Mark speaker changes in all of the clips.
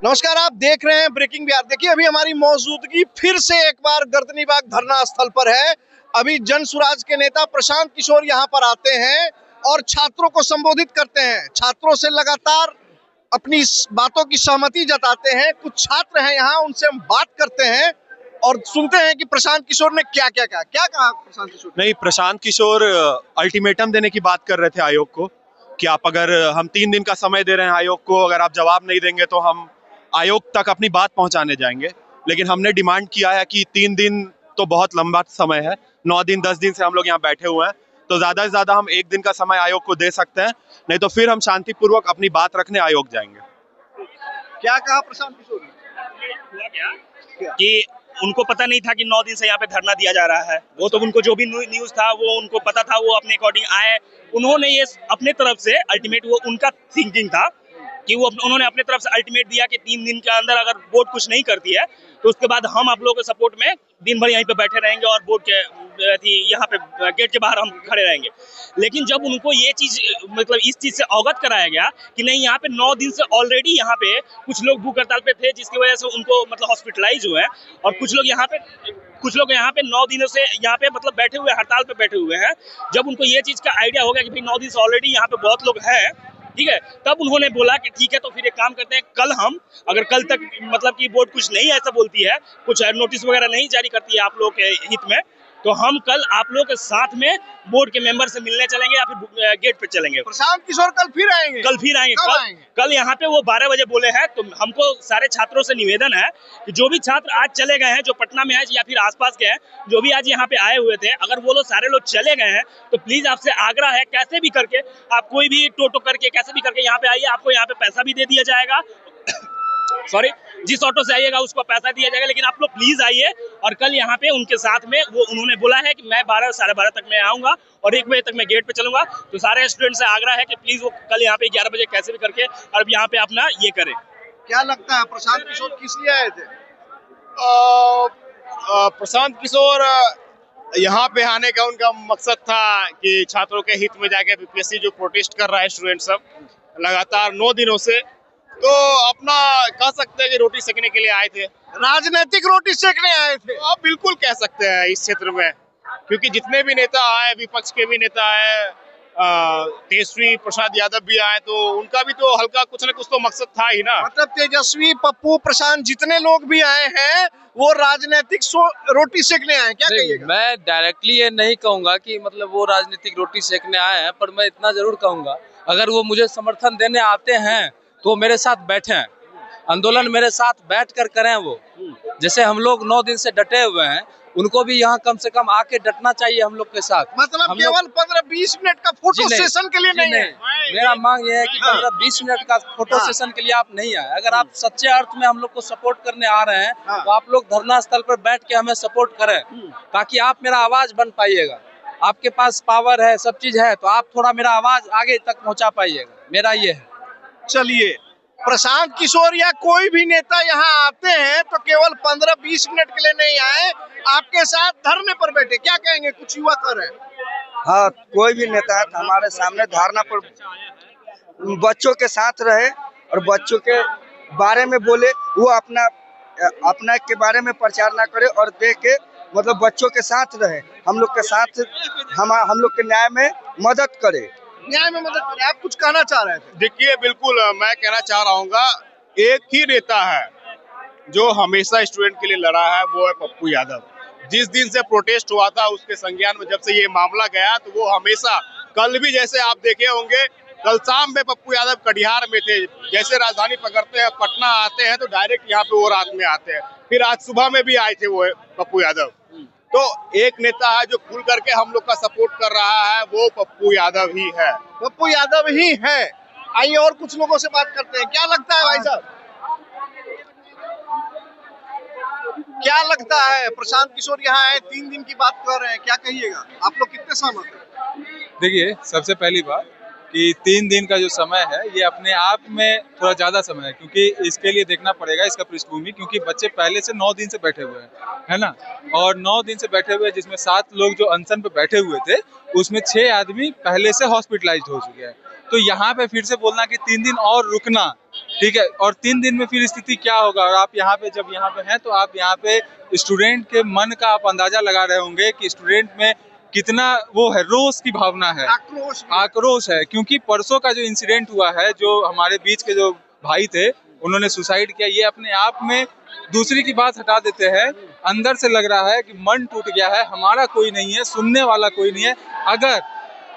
Speaker 1: नमस्कार, आप देख रहे हैं ब्रेकिंग बिहार। देखिए, अभी हमारी मौजूदगी फिर से एक बार गर्दनीबाग धरना स्थल पर है। अभी जन सुराज के नेता प्रशांत किशोर यहाँ पर आते हैं और छात्रों को संबोधित करते हैं। छात्रों से लगातार अपनी बातों की सहमति जताते हैं। कुछ छात्र हैं यहाँ, उनसे हम बात करते हैं और सुनते हैं कि प्रशांत किशोर ने क्या क्या कहा। क्या कहा प्रशांत किशोर?
Speaker 2: नहीं, प्रशांत किशोर अल्टीमेटम देने की बात कर रहे थे आयोग को कि आप अगर हम 3 दिन का समय दे रहे हैं आयोग को, अगर आप जवाब नहीं देंगे तो हम आयोग तक अपनी बात पहुंचाने जाएंगे। लेकिन हमने डिमांड किया है कि 3 दिन तो बहुत लंबा समय है, 9 दिन 10 दिन से हम लोग यहाँ बैठे हुए हैं, तो ज्यादा से ज्यादा हम 1 दिन का समय आयोग को दे सकते हैं, नहीं तो फिर हम शांतिपूर्वक अपनी बात रखने आयोग जाएंगे।
Speaker 1: क्या कहा प्रशांत किशोर ने?
Speaker 3: कि उनको पता नहीं था कि 9 दिन से यहाँ पे धरना दिया जा रहा है। वो तो उनको जो भी न्यूज था वो उनको पता था, वो अपने अकॉर्डिंग आए। उन्होंने ये अपने तरफ से अल्टीमेट, वो उनका थिंकिंग था कि उन्होंने अपने तरफ से अल्टीमेट दिया कि 3 दिन के अंदर अगर बोर्ड कुछ नहीं करती है तो उसके बाद हम आप लोगों के सपोर्ट में दिन भर यहीं पे बैठे रहेंगे और बोर्ड के यहाँ पे गेट के बाहर हम खड़े रहेंगे। लेकिन जब उनको ये चीज मतलब इस चीज से अवगत कराया गया कि नहीं, यहाँ पे 9 दिन से ऑलरेडी यहाँ पे कुछ लोग भूख हड़ताल पे थे, जिसकी वजह से उनको मतलब हॉस्पिटलाइज हुए हैं, और कुछ लोग यहाँ पे 9 दिनों से यहाँ पे मतलब बैठे हुए, हड़ताल पे बैठे हुए हैं। जब उनको ये चीज का आइडिया हो गया कि भाई 9 दिन से ऑलरेडी यहाँ पे बहुत लोग हैं, ठीक है, तब उन्होंने बोला कि ठीक है, तो फिर एक काम करते हैं, कल हम अगर कल तक मतलब कि बोर्ड कुछ नहीं ऐसा बोलती है, कुछ नोटिस वगैरह नहीं जारी करती है आप लोगों के हित में, तो हम कल आप लोगों के साथ में बोर्ड के मेंबर से मिलने चलेंगे या फिर गेट पे चलेंगे।
Speaker 1: प्रशांत किशोर कल फिर आएंगे?
Speaker 3: कल फिर आएंगे। कल यहाँ पे वो 12 बजे बोले हैं। तो हमको सारे छात्रों से निवेदन है कि जो भी छात्र आज चले गए हैं, जो पटना में है या फिर आसपास के हैं, जो भी आज यहाँ पे आए हुए थे, अगर वो लोग सारे लोग चले गए हैं तो प्लीज आपसे आग्रह है, कैसे भी करके आप कोई भी टोटो करके कैसे भी करके यहाँ पे आइए। आपको यहाँ पे पैसा भी दे दिया जाएगा सॉरी, जिस ऑटो से आइएगा उसको पैसा दिया जाएगा, लेकिन आप लोग प्लीज आइए। और कल यहाँ पे उनके साथ में वो उन्होंने बोला है कि मैं 12 साढ़े 12 तक मैं आऊंगा और 1 बजे तक मैं गेट पे चलूंगा। तो सारे स्टूडेंट से आग्रह है कि प्लीज वो कल यहाँ पे 11 बजे कैसे भी करके और यहाँ पे अपना ये करें।
Speaker 1: क्या लगता है प्रशांत किशोर किस लिए आए थे?
Speaker 2: प्रशांत किशोर यहाँ पे आने का उनका मकसद था कि छात्रों के हित में जाके बीपीएससी जो प्रोटेस्ट कर रहा है स्टूडेंट सब लगातार 9 दिनों से, तो अपना कह सकते हैं कि रोटी सेकने के लिए आए थे।
Speaker 1: राजनीतिक रोटी सेकने आए थे?
Speaker 2: तो आप बिल्कुल कह सकते हैं इस क्षेत्र में, क्योंकि जितने भी नेता आए, विपक्ष के भी नेता आए, तेजस्वी प्रसाद यादव भी आए, तो उनका भी तो हल्का कुछ न कुछ तो मकसद था ही ना।
Speaker 1: मतलब तेजस्वी, पप्पू, प्रशांत, जितने लोग भी आए हैं वो राजनीतिक रोटी सेकने आए। क्या कहिएगा?
Speaker 4: मैं डायरेक्टली ये नहीं कहूंगा कि मतलब वो राजनीतिक रोटी सेकने आए हैं, पर मैं इतना जरूर कहूंगा, अगर वो मुझे समर्थन देने आते हैं तो मेरे साथ बैठें, आंदोलन मेरे साथ बैठ कर करें। वो जैसे हम लोग 9 दिन से डटे हुए हैं, उनको भी यहाँ कम से कम आके डटना चाहिए हम लोग के साथ।
Speaker 1: मतलब केवल 15-20 मिनट का फोटो सेशन के लिए नहीं है?
Speaker 4: मेरा मांग ये है कि 15-20 मिनट का फोटो सेशन के लिए आप नहीं आए। अगर आप सच्चे अर्थ में हम लोग को सपोर्ट करने आ रहे हैं तो आप लोग धरना स्थल पर बैठ के हमें सपोर्ट करें, ताकि आप मेरा आवाज बन पाइएगा। आपके पास पावर है, सब चीज है, तो आप थोड़ा मेरा आवाज आगे तक पहुँचा पाइएगा। मेरा ये है।
Speaker 1: चलिए, प्रशांत किशोर या कोई भी नेता यहाँ आते हैं तो केवल 15-20 मिनट के लिए नहीं आए, आपके साथ धरने पर बैठे। क्या कहेंगे? कुछ युवा कर रहे हैं।
Speaker 5: हाँ, कोई भी नेता है हमारे सामने धरना पर बच्चों के साथ रहे और बच्चों के बारे में बोले, वो अपना के बारे में प्रचार ना करे और देख के मतलब बच्चों के साथ रहे, हम लोग के साथ, हम लोग के न्याय में मदद करे।
Speaker 1: न्याय में मदद करें। आप कुछ कहना चाह रहे थे?
Speaker 2: देखिए, बिल्कुल मैं कहना चाह रहा हूँ, एक ही नेता है जो हमेशा स्टूडेंट के लिए लड़ा है, वो है पप्पू यादव। जिस दिन से प्रोटेस्ट हुआ था उसके संज्ञान में जब से ये मामला गया, तो वो हमेशा, कल भी जैसे आप देखे होंगे, कल शाम में पप्पू यादव कटिहार में थे। जैसे राजधानी पकड़ते हैं, पटना आते हैं, तो डायरेक्ट यहाँ पे वो रात में आते हैं। फिर आज सुबह में भी आए थे वो पप्पू यादव। तो एक नेता है जो खुल करके हम लोग का सपोर्ट कर रहा है, वो पप्पू यादव ही है।
Speaker 1: पप्पू यादव ही है। आइए और कुछ लोगों से बात करते हैं। क्या लगता है भाई साहब, क्या लगता है? प्रशांत किशोर यहाँ आए, 3 दिन की बात कर रहे हैं, क्या कहिएगा? आप लोग कितने सहमत हैं?
Speaker 6: देखिए, सबसे पहली बात कि 3 दिन का जो समय है ये अपने आप में थोड़ा ज़्यादा समय है, क्योंकि इसके लिए देखना पड़ेगा इसका पृष्ठभूमि, क्योंकि बच्चे पहले से 9 दिन से बैठे हुए हैं, है ना। और 9 दिन से बैठे हुए, जिसमें 7 लोग जो अनशन पे बैठे हुए थे, उसमें 6 आदमी पहले से हॉस्पिटलाइज्ड हो चुके हैं। तो यहाँ पे फिर से बोलना कि 3 दिन और रुकना, ठीक है, और 3 दिन में फिर स्थिति क्या होगा। और आप यहाँ पे जब यहाँ पे हैं तो आप यहाँ पे स्टूडेंट के मन का आप अंदाजा लगा रहे होंगे कि स्टूडेंट में कितना वो है, रोष की भावना है, आक्रोश है। क्योंकि परसों का जो इंसिडेंट हुआ है, जो हमारे बीच के जो भाई थे उन्होंने सुसाइड किया, ये अपने आप में दूसरी की बात हटा देते हैं, अंदर से लग रहा है कि मन टूट गया है, हमारा कोई नहीं है, सुनने वाला कोई नहीं है।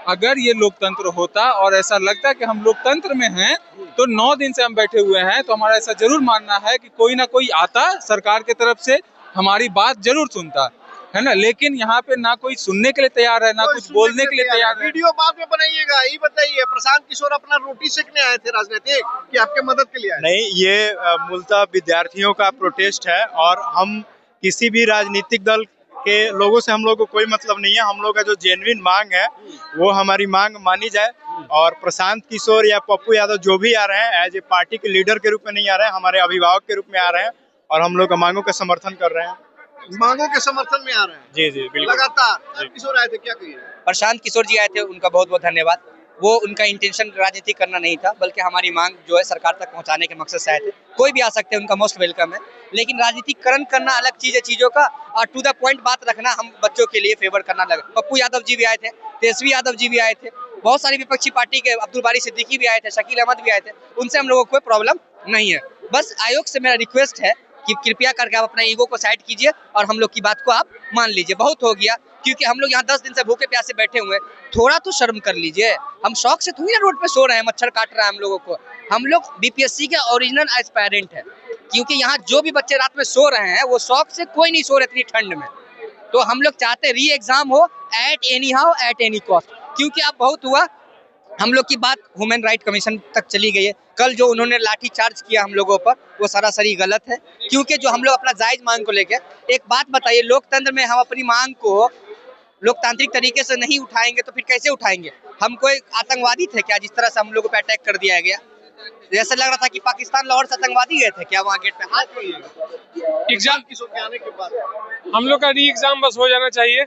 Speaker 6: अगर ये लोकतंत्र होता और ऐसा लगता है कि हम लोकतंत्र में हैं, तो 9 दिन से हम बैठे हुए हैं, तो हमारा ऐसा जरूर मानना है कि कोई ना कोई आता सरकार की तरफ से, हमारी बात जरूर सुनता है ना। लेकिन यहाँ पे ना कोई सुनने के लिए तैयार है, ना कुछ बोलने के लिए तैयार है।
Speaker 1: वीडियो बाद में बनाइएगा। ये बताइए, प्रशांत किशोर अपना रोटी सेकने आए थे राजनीतिक कि आपके मदद के लिए आए?
Speaker 7: नहीं, ये मूलतः विद्यार्थियों का प्रोटेस्ट है और हम किसी भी राजनीतिक दल के लोगों से हम लोग को कोई मतलब नहीं है। हम लोग का जो जेन्युइन मांग है वो हमारी मांग मानी जाए, और प्रशांत किशोर या पप्पू यादव जो भी आ रहे हैं एज ए पार्टी के लीडर के रूप में नहीं आ रहे हैं, हमारे अभिभावक के रूप में आ रहे हैं और हम लोग का मांगों का समर्थन कर रहे हैं।
Speaker 1: मांगों के समर्थन में आ रहे हैं?
Speaker 7: जी जी बिल्कुल।
Speaker 1: लगातार किशोर आए थे, क्या कहिए?
Speaker 8: प्रशांत किशोर जी आए थे, उनका बहुत बहुत धन्यवाद। वो उनका इंटेंशन राजनीति करना नहीं था, बल्कि हमारी मांग जो है सरकार तक पहुंचाने के मकसद से आए थे। कोई भी आ सकते हैं, उनका मोस्ट वेलकम है, लेकिन राजनीतिकरण करना अलग चीज है चीजों का, और टू द पॉइंट बात रखना हम बच्चों के लिए फेवर करना अलग। पप्पू यादव जी भी आए थे, तेजस्वी यादव जी भी आए थे, बहुत सारी विपक्षी पार्टी के अब्दुल बारी सिद्दीकी भी आए थे, शकील अहमद भी आए थे, उनसे हम लोगों को कोई प्रॉब्लम नहीं है। बस आयोग से मेरा रिक्वेस्ट है कि कृपया करके आप अपना ईगो को साइड कीजिए और हम लोग की बात को आप मान लीजिए। बहुत हो गया, क्योंकि हम लोग यहाँ 10 दिन से भूखे प्यासे बैठे हुए हैं, थोड़ा तो शर्म कर लीजिए। हम शौक से थोड़ी ना रोड पे सो रहे हैं, मच्छर काट रहा है हम लोगों को। हम लोग बीपीएससी के ओरिजिनल एस्पायरेंट है, क्योंकि यहाँ जो भी बच्चे रात में सो रहे हैं वो शौक से कोई नहीं सो रहे इतनी ठंड में। तो हम लोग चाहते री एग्जाम हो at any how at any cost, क्योंकि अब बहुत हुआ। हम लोग की बात ह्यूमन राइट कमीशन तक चली गई है। कल जो उन्होंने लाठी चार्ज किया हम लोगों पर, वो सरासरी गलत है, क्योंकि जो हम लोग अपना जायज मांग को लेकर, एक बात बताइए, लोकतंत्र में हम अपनी मांग को लोकतांत्रिक तरीके से नहीं उठाएंगे तो फिर कैसे उठाएंगे? हम कोई आतंकवादी थे क्या, जिस तरह से हम लोगों पे अटैक कर दिया गया? जैसे लग रहा था कि पाकिस्तान लाहौर से आतंकवादी गए थे क्या वहाँ गेट पे? हाथ
Speaker 1: एग्जाम किशोर के आने के बाद
Speaker 9: हम लोग का री एग्जाम बस हो जाना चाहिए,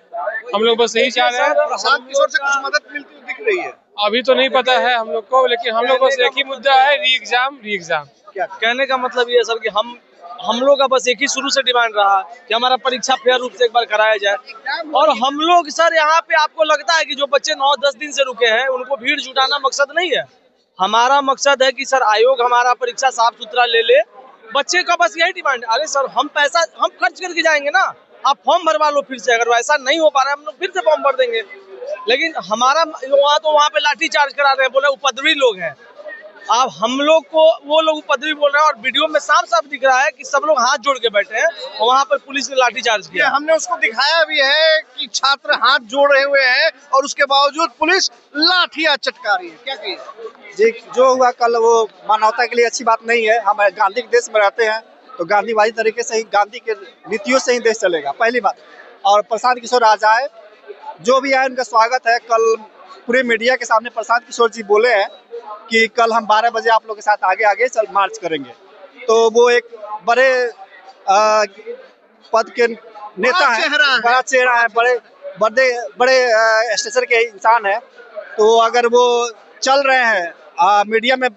Speaker 9: हम लोग बस यही चाह रहे हैं।
Speaker 1: प्रशांत किशोर से कुछ मदद मिलती हुई दिख रही है?
Speaker 9: अभी तो नहीं पता है हम लोग को, लेकिन हम लोग बस एक ही मुद्दा है, री एग्जाम।
Speaker 10: कहने का मतलब ये है सर कि हम लोग का बस एक ही शुरू से डिमांड रहा कि हमारा परीक्षा फेयर रूप से एक बार कराया जाए। और हम लोग सर यहाँ पे, आपको लगता है कि जो बच्चे 9-10 दिन से रुके हैं उनको भीड़ जुटाना मकसद नहीं है। हमारा मकसद है कि सर आयोग हमारा परीक्षा साफ सुथरा ले ले, बच्चे का बस यही डिमांड। अरे सर, हम पैसा हम खर्च करके जाएंगे ना, आप फॉर्म भरवा लो फिर से। अगर वैसा नहीं हो पा रहा है, हम लोग फिर से फॉर्म भर देंगे। लेकिन हमारा वहाँ पे लाठी चार्ज करा रहे हैं, बोले उपद्रवी लोग हैं। अब हम लोग को वो लोग उपद्रवी बोल रहे हैं, और वीडियो में साफ साफ दिख रहा है कि सब लोग हाथ जोड़ के बैठे हैं और वहाँ पर पुलिस ने लाठी चार्ज किया।
Speaker 1: हमने उसको दिखाया भी है कि छात्र हाथ जोड़ रहे हुए हैं और उसके बावजूद पुलिस लाठियां चटका रही है। क्या कहिए
Speaker 11: जी? जो हुआ कल वो मानवता के लिए अच्छी बात नहीं है। हम गांधी के देश में रहते हैं, तो गांधीवादी तरीके से ही, गांधी के नीतियों से ही देश चलेगा, पहली बात। और प्रशांत किशोर आज आए, जो भी आए उनका स्वागत है। कल पूरे मीडिया के सामने प्रशांत किशोर जी बोले हैं कि कल हम 12 बजे आप लोग के साथ आगे आगे चल मार्च करेंगे। तो वो एक बड़े पद के नेता हैं, बड़ा चेहरा है, बड़े स्टेचर के इंसान है। तो अगर वो चल रहे हैं, मीडिया में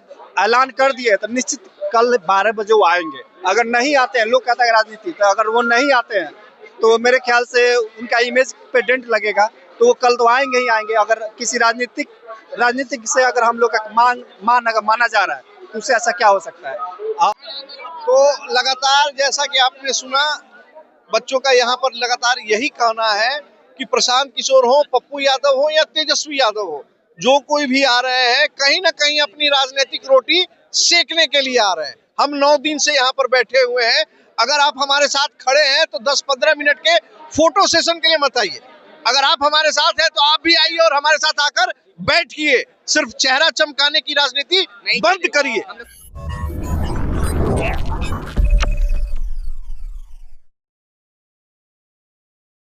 Speaker 11: ऐलान कर दिए, तो निश्चित कल 12 बजे वो आएंगे। अगर नहीं आते हैं, लोग कहते हैं राजनीति, तो अगर वो नहीं आते हैं तो मेरे ख्याल से उनका इमेज पे डेंट लगेगा। तो वो कल तो आएंगे ही आएंगे। अगर किसी राजनीतिक से अगर हम लोग का अगर माना जा रहा है, तो उससे ऐसा क्या हो सकता है?
Speaker 1: तो लगातार जैसा कि आपने सुना, बच्चों का यहाँ पर लगातार यही कहना है कि प्रशांत किशोर हो, पप्पू यादव हो या तेजस्वी यादव हो, जो कोई भी आ रहे हैं, कहीं ना कहीं अपनी राजनीतिक रोटी सेकने के लिए आ रहे हैं। हम 9 दिन से यहाँ पर बैठे हुए हैं। अगर आप हमारे साथ खड़े हैं तो 10-15 मिनट के फोटो सेशन के लिए मत आइए। अगर आप हमारे साथ हैं तो आप भी आइए और हमारे साथ आकर बैठिए। सिर्फ चेहरा चमकाने की राजनीति बंद करिए।